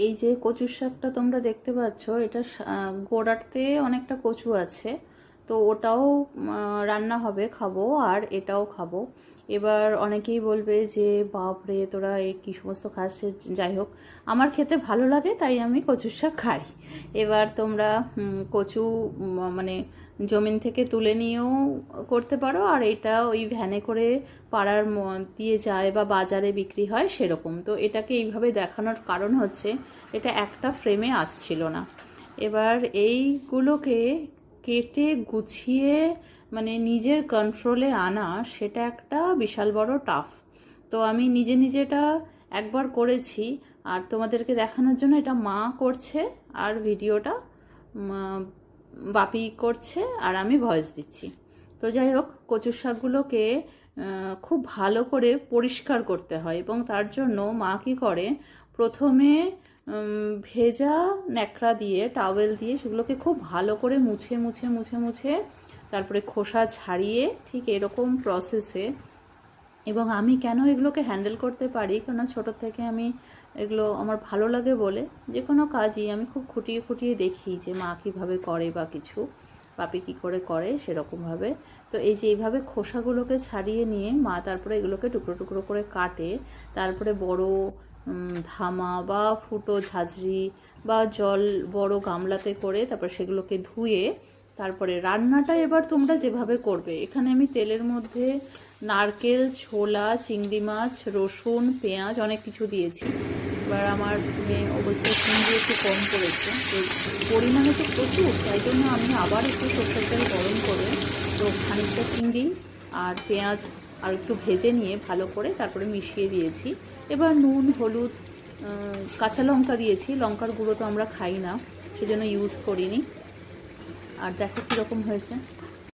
এই যে কচুর শাকটা তোমরা দেখতে পাচ্ছ, এটা গোড়াতে অনেকটা কচু আছে, তো ওটাও রান্না হবে, খাবো, আর এটাও খাবো। এবার অনেকেই বলবে যে বাপরে তোরা এই কী সমস্ত খাস। যাই হোক, আমার খেতে ভালো লাগে তাই আমি কচুর শাক খাই। এবার তোমরা কচু মানে জমিন থেকে তুলে নিয়েও করতে পারো, আর এটা ওই ভ্যানে করে পাড়ার দিয়ে যায় বা বাজারে বিক্রি হয় সেরকম। তো এটাকে এইভাবে দেখানোর কারণ হচ্ছে এটা একটা ফ্রেমে আসছিল না। এবার এইগুলোকে কেটে গুছিয়ে মানে নিজের কন্ট্রোলে আনা, সেটা একটা বিশাল বড় টাফ। তো আমি নিজে নিজে এটা একবার করেছি, আর তোমাদেরকে দেখানোর জন্য এটা মা করছে, আর ভিডিওটা বাপি করছে, আর আমি ভয়েস দিচ্ছি। তো যাই হোক, কচুর শাকগুলোকে খুব ভালো করে পরিষ্কার করতে হয়, এবং তার জন্য মা কী করে, প্রথমে ভেজা ন্যাকড়া দিয়ে, টাওয়েল দিয়ে সেগুলোকে খুব ভালো করে মুছে মুছে মুছে মুছে তারপরে খোসা ছাড়িয়ে, ঠিক এরকম প্রসেসে। এবং আমি কেন এগুলোকে হ্যান্ডেল করতে পারি, কেন ছোটো থেকে আমি এগুলো আমার ভালো লাগে বলে যে কোনো কাজই আমি খুব খুঁটিয়ে খুঁটিয়ে দেখি যে মা কীভাবে করে বা কিছু বাপি কী করে করে সেরকমভাবে। তো এই যে এইভাবে খোসাগুলোকে ছাড়িয়ে নিয়ে মা তারপরে এগুলোকে টুকরো টুকরো করে কাটে, তারপরে বড় ধামা বা ফুটো ঝাঁঝরি বা জল বড় গামলাতে করে তারপর সেগুলোকে ধুয়ে তারপরে রান্নাটা এবার তোমরা যেভাবে করবে। এখানে আমি তেলের মধ্যে নারকেল, ছোলা, চিংড়ি মাছ, রসুন, পেঁয়াজ অনেক কিছু দিয়েছি। এবার আমার মেয়ে ও বলছে চিংড়ি একটু কম করেছে, তো পরিমাণে তো প্রচুর, তাই জন্য আমি আবার একটু সরষের তেল গরম করে তো খানিকটা চিংড়ি আর পেঁয়াজ আর একটু ভেজে নিয়ে ভালো করে তারপরে মিশিয়ে দিয়েছি। এবার নুন, হলুদ, কাঁচা লঙ্কা দিয়েছি, লঙ্কার গুঁড়ো তো আমরা খাই না সেজন্য ইউজ করিনি। আর দেখো কীরকম হয়েছে।